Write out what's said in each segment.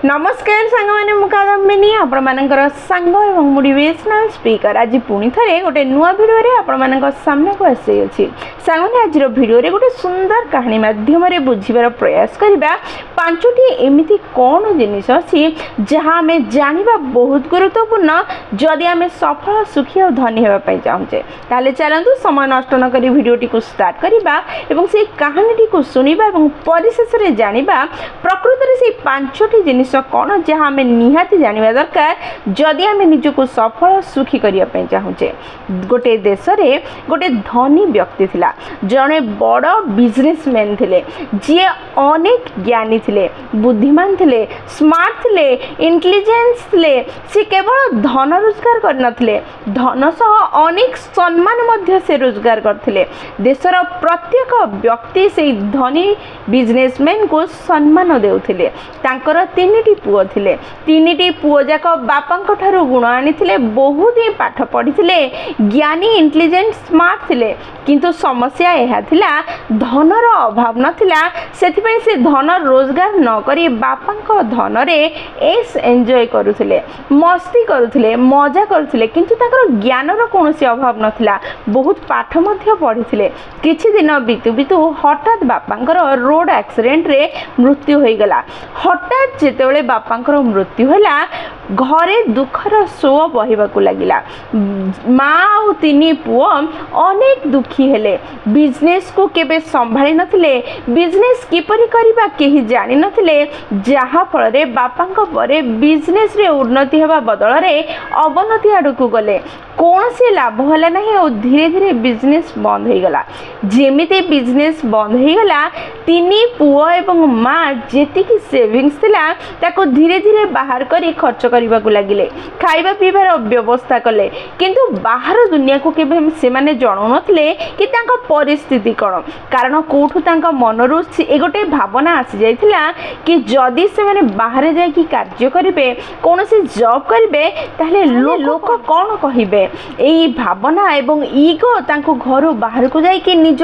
नमस्कार सांग मैंने मुकादम्बिनी आपणकर सांग और मोटिवेशनल स्पीकर आज पुणी थे गोटे नुआ भिडियो आपण सामने को आसी सांग मैंने आज भिडियो गोटे सुंदर कहानी मध्यम बुझीबार प्रयास करवा पांचटी एमती कौन जिनिस अच्छी जहाँ आम जाना बहुत गुरुत्वपूर्ण जदि आम सफल सुखी और धनी होगापी चाहूचे ताले चलतु समय नष्ट नक भिडियोटी को स्टार्ट करवा और से कहानी को शुणा और परिशेष में जाना प्रकृत में से पांचटी जिनिस कौन जहाँ आम निहाती जाना दरकार जदि आम निजक सफल सुखी करने चाहूचे। गोटे देश में गोटे धनी व्यक्ति थिला जड़े बड़ बिजनेसमैन थे जी अनेक ज्ञानी थे बुद्धिमान थे स्मार्ट थे इंटेलिजेंस थे सी केवल धन रोजगार करनथिले धन सह अनेक सम्मान से रोजगार करथिले देशर प्रत्येक व्यक्ति से धनी बिजनेसमैन को सम्मान देउथिले तांकर तीनिटी पुओ थिले तीनिटी पुओ जाक बापांक ठारू गुण आनिथिले बहुत ही पाठ पढ़िथिले ज्ञानी इंटेलिजेंट स्मार्ट थिले किंतु समस्या यह थिला धनर अभाव नथिला सेथिपई से धन रोजगार न करी बापांक धन रे एस एंजॉय करुथिले मस्ती करुथिले मजा करुथिले किंतु ताकर ज्ञानर कोनोसी अभाव नथिला बहुत पाठ मध्य पढ़िथिले किछि दिन बितु बितु हठात बापांकर रोड एक्सीडेंट रे मृत्यु होई गला हठात जेतेबेले बापांकर मृत्यु होला घरे दुखर शो बहिबाकू लागिला माँ और तीन पुओ अनेक दुखी हेले बिजनेस को केबे संभाली नथिले बिजनेस किपरि करिबा केही जानि नथिले जहा फल रे बापांक परे बिजनेस रे उन्नति हेबा बदल रे अवनति आडकू गले कौन से लाभ होला नहीं और धीरे धीरे बिजनेस बंद हो गला जेमिते बिजनेस बंद हो गला तीन पुओ एवं माँ जेति की सेविंग्स थिला ताको धीरे धीरे बाहर करी खर्च करने को लगिले खाइबा पीबार व्यवस्था कले किंतु बाहर दुनिया को केबे से माने जणौ नथिले कि तांका परिस्थिति कौन कारण कोठु तांका मनरु ए गोटे भावना आसी जाइथिला कि जदि से माने बाहर जाय कि कार्य करिवे कौन से जॉब करिवे ताहले लोक कौन कहिबे एई भावना एवं ईगो तांको घर बाहर को जाय कि निज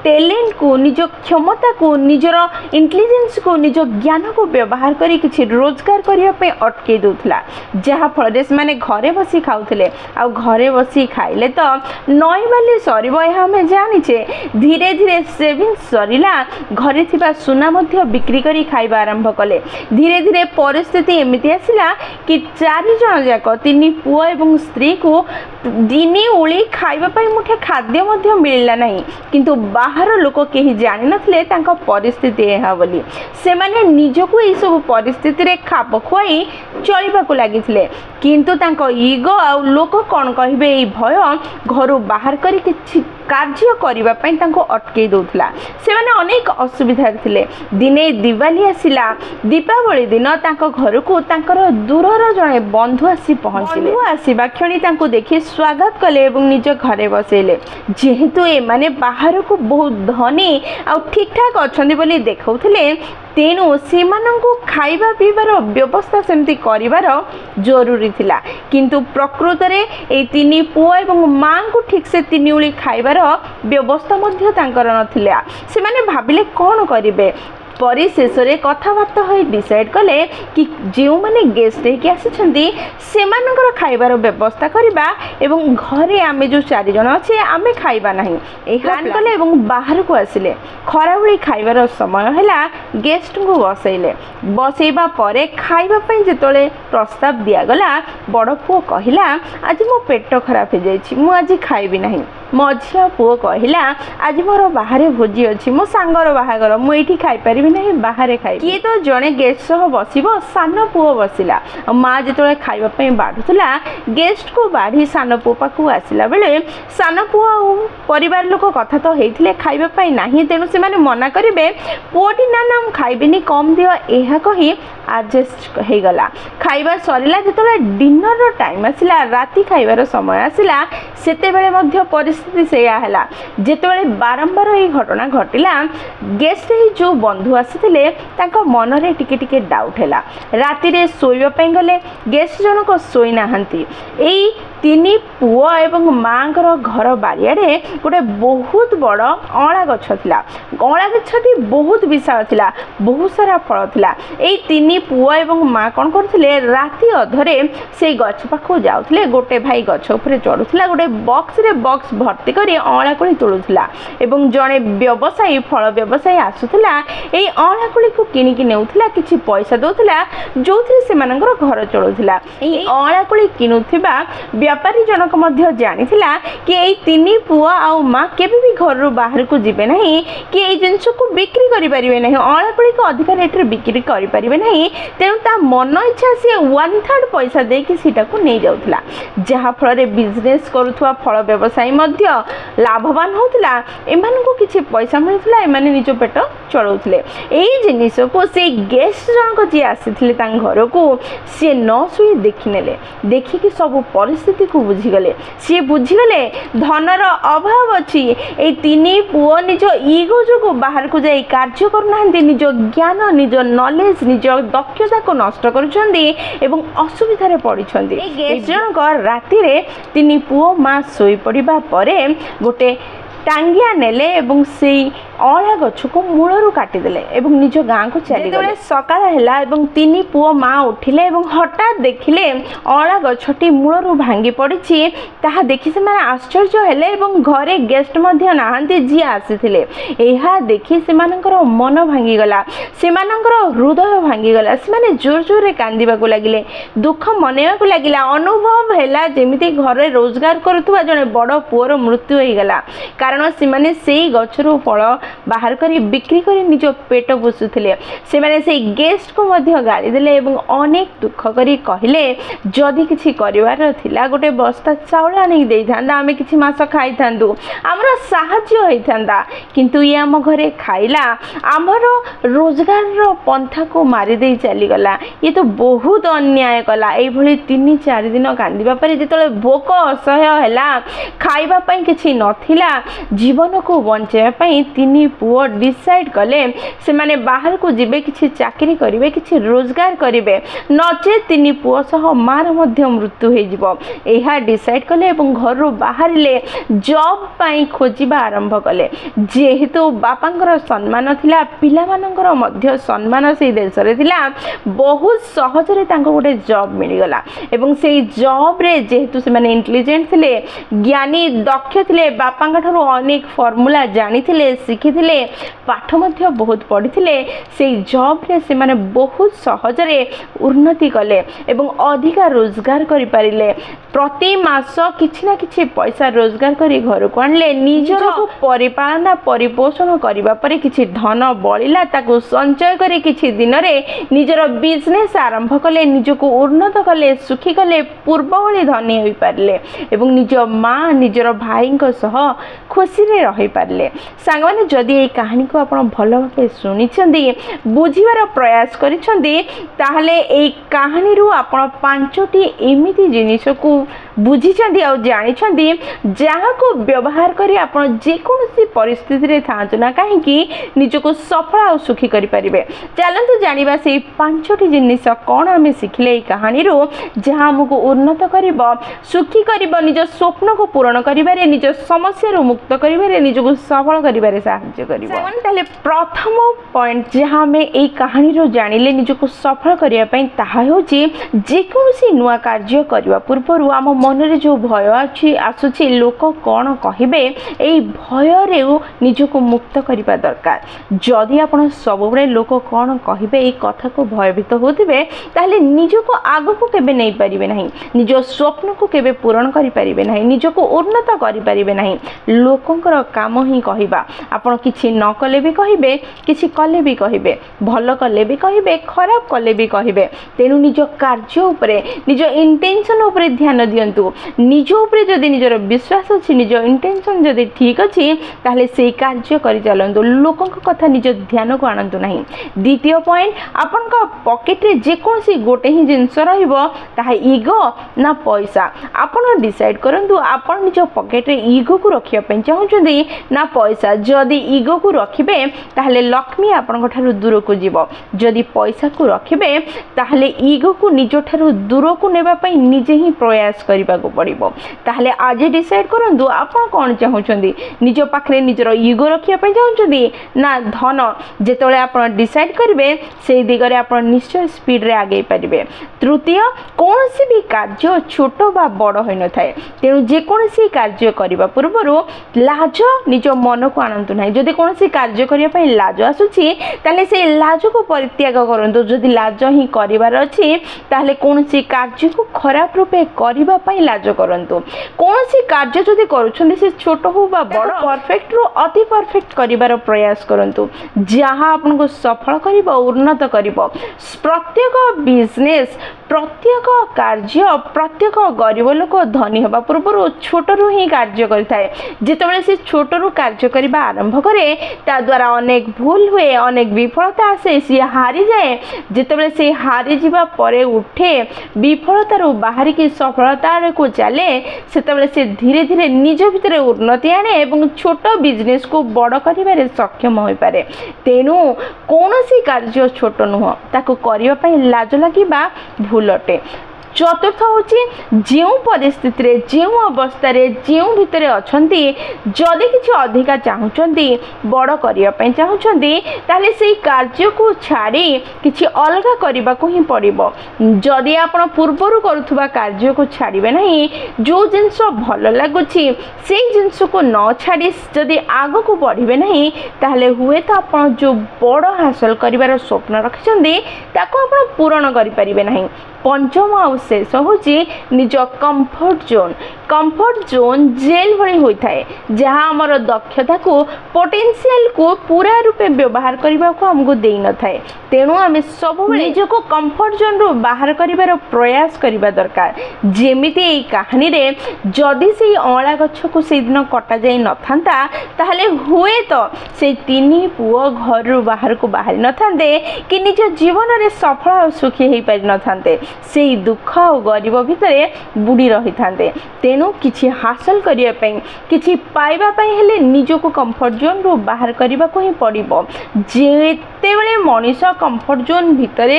टैलेंट को निज क्षमता को निजर इंटेलिजेंस को निज ज्ञान को व्यवहार करी किछि रोजगार करिया पे अटके दोथला जहा फल से माने घरे बसी खाउथिले आ घरे बसी खाइले तो नई बाली सरीबो यह हमें जानिछे धीरे धीरे सेविंग सरीला घरे थिबा सुना मध्य बिक्री करी खाइबा आरंभ कले धीरे धीरे परिस्थिति एमिति आसिला कि चारि जण जाक तीन पुओ एवं स्त्री को दिनी ओली खाइबा पई मुठे खाद्य मध्य मिलला नहीं किंतु बाहर लोक केही जानि नथले तांका परिस्थिति एहा बोली से माने निजको ए सब परिस्थिति रे खाप खुआई चलिबा को लागिथिले किंतु तांका ईगो आ लोक कोन कहिबे ए भय घर बाहर करी कि कार्य करबा पई तांको अटके दोथला से माने अनेक असुविधा थिले दिने दिवाली आसिला दीपावली दिन तांको घर को तांकर दूरर जणे बंधु आसी पहुंचिले आसीबा क्षणी तांको देखि स्वागत कले एवं निज घरे बसेले जेहेतु ए माने बाहर को बहुत धनी आ ठीक ठाक अछंदी बोली देखौथिले तेणु से खाइबा पीबार व्यवस्था सेमती करिवार जरूरी थिला किंतु प्रकृत रे ए तीन पुओ एवं माँ को ठीक से तीन उली खाइबार व्यवस्था मध्य तांकर नथिला से माने भाबिले कौन करिवे परिशेष रे कथबार्ता होई डिसाइड कले कि जो माने गेस्ट है कि आसिछंती सेमानकर खाइबार व्यवस्था करिबा एवं घरे आमे जो चारि जण अछि आमे खाइबा नाही ए प्लान कले एवं बाहर को आसिले खराबुली खाइबार समय हैला गेस्ट को बसैबा परे खाइबा पई जेतोले प्रस्ताव दिया गला बड़ पुओ कहिला आज मो पेट खराब हो जाइछि मु आज खाइबी नाही मझिया पुओ कहिला आज मोर बाहर भोजी अछि मो सांगर बाहागर मु एठी खाइ परिबी नहीं बाहर खाइ किए तो जणे गेस्ट सह बसिबो सान पुओ बसिला माँ जेतोले खाइबा पई बाढुतला गेस्ट को बाढ़ी सान पुओ पाखु आसिला बेले सान पुओ परिवार लोक कथा तो हेइथिले खाइबा पई नाही तेनु से माने मना करिवे पुओटी ना ना खाइबेनी कम दियो एहा कही एडजस्ट हे गला खाइबा सरिला जेतोले डिनर रो टाइम आसिला राती खाइबार समय आसिला सेते बेले मध्य परिस्थिति सेया हैला जेतोले बारंबार ए घटना घटिला गेस्ट ही जो बंधु आसिथिले तांको मन रे टिके टिके डाउट हैला राती रे सोइबा पई गले गेस्ट जनक सोई नाहंती एई ତିନି ପୁଅ ଏବଂ ମାଙ୍କର ଘର ବାରିଆଡ଼େ ଗୋଟେ ବହୁତ ବଡ଼ ଅଁଳା ଗଛ ଥିଲା। ଅଁଳା ଗଛଟି ବହୁତ ବିଶାଳ ଥିଲା, ବହୁତ ସାରା ଫଳ ଥିଲା। ଏଇ ତିନି ପୁଅ ଏବଂ ମା କ'ଣ କରୁଥିଲେ, ରାତି ଅଧରେ ସେଇ ଗଛ ପାଖକୁ ଯାଉଥିଲେ। ଗୋଟେ ଭାଇ ଗଛ ଉପରେ ଚଢ଼ୁଥିଲା, ଗୋଟେ ବକ୍ସରେ ବକ୍ସ ଭର୍ତ୍ତି କରି ଅଁଳା କୋଳି ତୋଳୁଥିଲା ଏବଂ ଜଣେ ବ୍ୟବସାୟୀ, ଫଳ ବ୍ୟବସାୟୀ ଆସୁଥିଲା, ଏଇ ଅଁଳା କୋଳିକୁ କିଣିକି ନେଉଥିଲା, କିଛି ପଇସା ଦେଉଥିଲା, ଯେଉଁଥିରେ ସେମାନଙ୍କର ଘର ଚଳୁଥିଲା। ଏଇ ଅଁଳା କୋଳି କିଣୁଥିବା ବେପାରୀ ଜଣକ ମଧ୍ୟ ଜାଣିଥିଲା କି ଏଇ ତିନି ପୁଅ ଆଉ ମା କେବେ ବି ଘରରୁ ବାହାରକୁ ଯିବେ ନାହିଁ, କି ଏଇ ଜିନିଷକୁ ବିକ୍ରି କରିପାରିବେ ନାହିଁ, ଅଁଳା କୋଳିକୁ ଅଧିକା ରେଟ୍ରେ ବିକ୍ରି କରିପାରିବେ ନାହିଁ। ତେଣୁ ତା ମନ ଇଚ୍ଛା ସିଏ 1/3 ପଇସା ଦେଇକି ସେଇଟାକୁ ନେଇଯାଉଥିଲା, ଯାହାଫଳରେ ବିଜନେସ୍ କରୁଥିବା ଫଳ ବ୍ୟବସାୟୀ ମଧ୍ୟ ଲାଭବାନ ହେଉଥିଲା, ଏମାନଙ୍କୁ କିଛି ପଇସା ମିଳୁଥିଲା, ଏମାନେ ନିଜ ପେଟ ଚଳାଉଥିଲେ। ଏଇ ଜିନିଷକୁ ସେଇ ଗେଷ୍ଟ ଜଣକ ଯିଏ ଆସିଥିଲେ ତାଙ୍କ ଘରକୁ, ସିଏ ନ ଶୋଇ ଦେଖିନେଲେ। ଦେଖିକି ସବୁ ପରିସ୍ଥିତିକୁ ବୁଝିଗଲେ। ସିଏ ବୁଝିଗଲେ ଧନର ଅଭାବ ଅଛି। ଏଇ ତିନି ପୁଅ ନିଜ ଇଗୋ ଯୋଗୁଁ ବାହାରକୁ ଯାଇ କାର୍ଯ୍ୟ କରୁନାହାନ୍ତି, ନିଜ ଜ୍ଞାନ, ନିଜ ନଲେଜ, ନିଜ ଦକ୍ଷତାକୁ ନଷ୍ଟ କରୁଛନ୍ତି ଏବଂ ଅସୁବିଧାରେ ପଡ଼ିଛନ୍ତି। ଏଇ ଗେଷ୍ଟ ଜଣକ ରାତିରେ ତିନି ପୁଅ ମା ଶୋଇପଡ଼ିବା ପରେ ଗୋଟେ ଟାଙ୍ଗିଆ ନେଲେ ଏବଂ ସେଇ ଅଁଳା ଗଛକୁ ମୂଳରୁ କାଟିଦେଲେ ଏବଂ ନିଜ ଗାଁକୁ ଚାଲିଗଲେ। ଯେତେବେଳେ ସକାଳ ହେଲା ଏବଂ ତିନି ପୁଅ ମା ଉଠିଲେ ଏବଂ ହଠାତ୍ ଦେଖିଲେ ଅଁଳା ଗଛଟି ମୂଳରୁ ଭାଙ୍ଗି ପଡ଼ିଛି, ତାହା ଦେଖି ସେମାନେ ଆଶ୍ଚର୍ଯ୍ୟ ହେଲେ ଏବଂ ଘରେ ଗେଷ୍ଟ ମଧ୍ୟ ନାହାନ୍ତି ଯିଏ ଆସିଥିଲେ। ଏହା ଦେଖି ସେମାନଙ୍କର ମନ ଭାଙ୍ଗିଗଲା, ସେମାନଙ୍କର ହୃଦୟ ଭାଙ୍ଗିଗଲା। ସେମାନେ ଜୋର ଜୋରରେ କାନ୍ଦିବାକୁ ଲାଗିଲେ, ଦୁଃଖ ମନେଇବାକୁ ଲାଗିଲା। ଅନୁଭବ ହେଲା ଯେମିତି ଘରେ ରୋଜଗାର କରୁଥିବା ଜଣେ ବଡ଼ ପୁଅର ମୃତ୍ୟୁ ହୋଇଗଲା, କାରଣ ସେମାନେ ସେଇ ଗଛରୁ ଫଳ ବାହାର କରି ବିକ୍ରି କରି ନିଜ ପେଟ ପୋଷୁଥିଲେ। ସେମାନେ ସେଇ ଗେଷ୍ଟକୁ ମଧ୍ୟ ଗାଳି ଦେଲେ ଏବଂ ଅନେକ ଦୁଃଖ କରି କହିଲେ, ଯଦି କିଛି କରିବାର ଥିଲା ଗୋଟେ ବସ୍ତା ଚାଉଳ ଆଣିକି ଦେଇଥାନ୍ତା, ଆମେ କିଛି ମାସ ଖାଇଥାନ୍ତୁ, ଆମର ସାହାଯ୍ୟ ହୋଇଥାନ୍ତା, କିନ୍ତୁ ଇଏ ଆମ ଘରେ ଖାଇଲା, ଆମର ରୋଜଗାରର ପନ୍ଥାକୁ ମାରିଦେଇ ଚାଲିଗଲା, ଇଏ ତ ବହୁତ ଅନ୍ୟାୟ କଲା। ଏଇଭଳି 3-4 ଦିନ କାନ୍ଦିବା ପରେ ଯେତେବେଳେ ଭୋକ ଅସହ୍ୟ ହେଲା, ଖାଇବା ପାଇଁ କିଛି ନଥିଲା, ଜୀବନକୁ ବଞ୍ଚାଇବା ପାଇଁ ତିନି ପୁଅ ଡିସାଇଡ୍ କଲେ ସେମାନେ ବାହାରକୁ ଯିବେ, କିଛି ଚାକିରି କରିବେ, କିଛି ରୋଜଗାର କରିବେ, ନଚେତ୍ ତିନି ପୁଅ ସହ ମାର ମଧ୍ୟ ମୃତ୍ୟୁ ହୋଇଯିବ। ଏହା ଡିସାଇଡ୍ କଲେ ଏବଂ ଘରରୁ ବାହାରିଲେ, ଜବ୍ ପାଇଁ ଖୋଜିବା ଆରମ୍ଭ କଲେ। ଯେହେତୁ ବାପାଙ୍କର ସମ୍ମାନ ଥିଲା, ପିଲାମାନଙ୍କର ମଧ୍ୟ ସମ୍ମାନ ସେଇ ଦେଶରେ ଥିଲା, ବହୁତ ସହଜରେ ତାଙ୍କୁ ଗୋଟେ ଜବ୍ ମିଳିଗଲା ଏବଂ ସେଇ ଜବ୍ରେ ଯେହେତୁ ସେମାନେ ଇଣ୍ଟେଲିଜେଣ୍ଟ ଥିଲେ, ଜ୍ଞାନୀ, ଦକ୍ଷ ଥିଲେ, ବାପାଙ୍କ ଠାରୁ ଅନେକ ଫର୍ମୁଲା ଜାଣିଥିଲେ, ଶିଖିଥିଲେ, ପାଠ ମଧ୍ୟ ବହୁତ ପଢ଼ିଥିଲେ, ସେଇ ଜବ୍ରେ ସେମାନେ ବହୁତ ସହଜରେ ଉନ୍ନତି କଲେ ଏବଂ ଅଧିକା ରୋଜଗାର କରିପାରିଲେ। ପ୍ରତି ମାସ କିଛି ନା କିଛି ପଇସା ରୋଜଗାର କରି ଘରକୁ ଆଣିଲେ। ନିଜର ପରିପାଳନା ପରିପୋଷଣ କରିବା ପରେ କିଛି ଧନ ବଳିଲା, ତାକୁ ସଞ୍ଚୟ କରି କିଛି ଦିନରେ ନିଜର ବିଜନେସ୍ ଆରମ୍ଭ କଲେ, ନିଜକୁ ଉନ୍ନତ କଲେ, ସୁଖୀ କଲେ, ପୂର୍ବ ଭଳି ଧନୀ ହୋଇପାରିଲେ ଏବଂ ନିଜ ମା, ନିଜର ଭାଇଙ୍କ ସହ ଖୁସିରେ ରହିପାରିଲେ। ସାଙ୍ଗମାନେ, ଯଦି ଏହି କାହାଣୀକୁ ଆପଣ ଭଲ ଭାବେ ଶୁଣିଛନ୍ତି, ବୁଝିବାର ପ୍ରୟାସ କରିଛନ୍ତି, ତାହେଲେ ଏହି କାହାଣୀରୁ ଆପଣ 5ଟି ଏମିତି ଜିନିଷକୁ ବୁଝିଛନ୍ତି ଆଉ ଜାଣିଛନ୍ତି, ଯାହାକୁ ବ୍ୟବହାର କରି ଆପଣ ଯେକୌଣସି ପରିସ୍ଥିତିରେ ଥାଆନ୍ତୁ ନା କାହିଁକି ନିଜକୁ ସଫଳ ଆଉ ସୁଖୀ କରିପାରିବେ। ଚାଲନ୍ତୁ ଜାଣିବା ସେଇ 5ଟି ଜିନିଷ କ'ଣ ଆମେ ଶିଖିଲେ ଏହି କାହାଣୀରୁ, ଯାହା ଆମକୁ ଉନ୍ନତ କରିବ, ସୁଖୀ କରିବ, ନିଜ ସ୍ୱପ୍ନକୁ ପୂରଣ କରିବାରେ, ନିଜ ସମସ୍ୟାରୁ ମୁକ୍ତ କରିବାରେ, ନିଜକୁ ସଫଳ କରିବାରେ ସାହାଯ୍ୟ କରିବ। ତାହେଲେ ପ୍ରଥମ ପଏଣ୍ଟ ଯାହା ଆମେ ଏହି କାହାଣୀରୁ ଜାଣିଲେ ନିଜକୁ ସଫଳ କରିବା ପାଇଁ, ତାହା ହେଉଛି ଯେକୌଣସି ନୂଆ କାର୍ଯ୍ୟ କରିବା ପୂର୍ବରୁ ଆମ ମନରେ ଯେଉଁ ଭୟ ଆସୁଛି, ଲୋକ କ'ଣ କହିବେ, ଏହି ଭୟରୁ ନିଜକୁ ମୁକ୍ତ କରିବା ଦରକାର। ଯଦି ଆପଣ ସବୁବେଳେ ଲୋକ କ'ଣ କହିବେ ଏହି କଥାକୁ ଭୟଭୀତ ହେଉଥିବେ, ତାହେଲେ ନିଜକୁ ଆଗକୁ କେବେ ନେଇପାରିବେ ନାହିଁ, ନିଜ ସ୍ୱପ୍ନକୁ କେବେ ପୂରଣ କରିପାରିବେ ନାହିଁ, ନିଜକୁ ଉନ୍ନତ କରିପାରିବେ ନାହିଁ। ଲୋକଙ୍କର କାମ ହିଁ କହିବା। ଆପଣ କିଛି ନ କଲେ ବି କହିବେ, କିଛି କଲେ ବି କହିବେ, ଭଲ କଲେ ବି କହିବେ, ଖରାପ କଲେ ବି କହିବେ। ତେଣୁ ନିଜ କାର୍ଯ୍ୟ ଉପରେ, ନିଜ ଇଣ୍ଟେନସନ୍ ଉପରେ ଧ୍ୟାନ ଦିଅନ୍ତୁ। ନିଜ ଉପରେ ଯଦି ନିଜର ବିଶ୍ୱାସ ଅଛି, ନିଜ ଇଣ୍ଟେନସନ୍ ଯଦି ଠିକ୍ ଅଛି, ତାହେଲେ ସେଇ କାର୍ଯ୍ୟ କରିଚାଲନ୍ତୁ। ଲୋକଙ୍କ କଥା ନିଜ ଧ୍ୟାନକୁ ଆଣନ୍ତୁ ନାହିଁ। ଦ୍ୱିତୀୟ ପଏଣ୍ଟ, ଆପଣଙ୍କ ପକେଟରେ ଯେକୌଣସି ଗୋଟେ ହିଁ ଜିନିଷ ରହିବ, ତାହା ଇଗୋ ନା ପଇସା। ଆପଣ ଡିସାଇଡ୍ କରନ୍ତୁ, ଆପଣ ନିଜ ପକେଟରେ ଇଗୋକୁ ରଖିବା ପାଇଁ ଚାହୁଁଛନ୍ତି ନା ପଇସା। ଯଦି ଇଗୋକୁ ରଖିବେ, ତାହେଲେ ଲକ୍ଷ୍ମୀ ଆପଣଙ୍କ ଠାରୁ ଦୂରକୁ ଯିବ। ଯଦି ପଇସାକୁ ରଖିବେ, ତାହେଲେ ଇଗୋକୁ ନିଜଠାରୁ ଦୂରକୁ ନେବା ପାଇଁ ନିଜେ ହିଁ ପ୍ରୟାସ କରିବେ। करने को पड़ो। ताहले आज डिसाइड करूँ आप कौन चाहते निज पाखे निजर इगो रखापी चाहते ना धन जिते आप डिसाइड करेंगे से दिगरे आप निश्चय स्पीड रे आगे पारे। तृतीय कौन भी कार्य छोट बा बड़ हो न था तेणु जेकोसी कार्य करने पूर्व लाज निज मन को आणतु ना। जदि कौन कार्य करने लाज आसूसी ताले से लाज को परित्याग करूँ। जदि लाज ही करार अच्छी ताले कौन कार्य को खराब रूपे करने लाज करूँ। कौन कार्य जदि करुँच से छोट हो बा बड़ परफेक्ट रु अति परफेक्ट कर प्रयास करूँ जहाँ आपको सफल कर उन्नत कर। प्रत्येक बिजनेस प्रत्येक कार्य प्रत्येक गरीब लोक धनी होगा पूर्व छोट रू ही कार्य करें। जितेबाला से छोट रू कार्य करने आरंभ करे ता द्वारा अनेक भूल हुए अनेक विफलता आसे सी हारी जाए। जितेबाला से हारी जावा परे उठे विफलतार बाहर की सफलता को चले सेतेबाला से धीरे धीरे निज भितर उन्नति आने और छोट बिजनेस को बड़ कर सक्षम हो पारे। तेणु कौन कार्य छोट नुह ताको करने लाज लगे भूल अटे। चतुर्थ हूँ जो परिस्थिति रे जो अवस्था जो भितर अच्छा जदि किसी अधिका चाहते बड़ करने चाहते ताले से कार्य को छाड़ी किसी अलग करने को ही पड़ो। जदि आप पूर्वर करुवा कार्य को छाड़े ना जो जिनस भल लगुच से जिनस को न छाड़ी जदि आग को बढ़े ना ताहले हुए तो आप जो बड़ हासिल कर स्वप्न रखिंट आप पूरण करें। पंचम आ शेष हूँ निज कंफर्ट जोन जेल भली होता है जहाँ आमर दक्षता को पोटेंशियल को पूरा रूपे व्यवहार करने को आमको दे न था। तेणु आम सब निज को कंफर्ट जोन रू बाहर कर प्रयास करने दरकार। जेमिति कहानी रे जदि से अँला गछ को से दिन कटा जाई न था ताहले हुए तो से तीन पुओ घर बाहर को बाहरी न थांते कि निज जीवन में सफल और सुखी हो पारि न थांते से दुख और गरीब भितर बुड़ी रही था। तेणु किछि हासिल करने किछि पाइबा हेले निज को कंफर्ट जोन रू बाहर करने को ही पड़ो। जेतेबेले मनीष कंफर्ट जोन भितर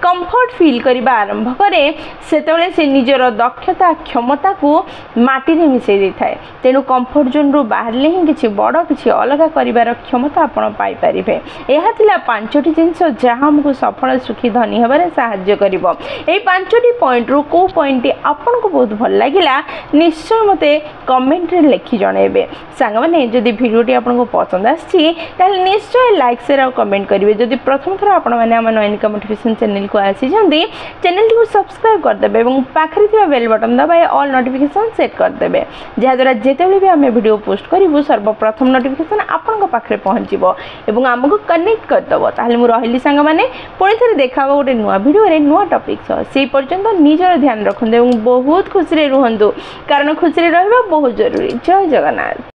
कंफर्ट फील करने आरंभ करे सेतेबेले से निजर दक्षता क्षमता को माटी रे मिसई दे थाए। तेणु कंफर्ट जोन रू बाहरले ही किछि बड़ किछि अलग करिवार क्षमता आपण पाई परिबे। एहा थिला पांचटी जिंस जहां हमको सफल सुखी धनी हेबारे सहाय्य करिवो। ए पांचटी पॉइंट रू को पॉइंट आपन को बहुत भल लागिला निश्चय मते कमेंट रे लिखि जणेबे। सांग माने जदि वीडियोटी आपन को पसंद आछि ताले निश्चय लाइक शेयर और कमेंट करिवे। जदि प्रथम थर आपन माने हम नयनिका मोटिवेशन चैनल को आसी जंदी चैनल को सब्सक्राइब कर देबे एवं पाखरे थिबा बेल बटन दबाए ऑल नोटिफिकेशन सेट कर देबे जहा द्वारा जेतेबेले भी हम वीडियो पोस्ट करिवु सर्वप्रथम नोटिफिकेशन आपन को पाखरे पहुंचीबो एवं हमको कनेक्ट कर दबो। ताहले मु रहिली सांग माने पुणी थरे देखाबो गोटे नुवा वीडियो रे नुवा टॉपिक सह। से पर्यंत निजर ध्यान रखंदे एवं बहुत खुशी रे रुहंदु कारण खुशी रे रहबा बहुत जरूरी। जय जगन्नाथ।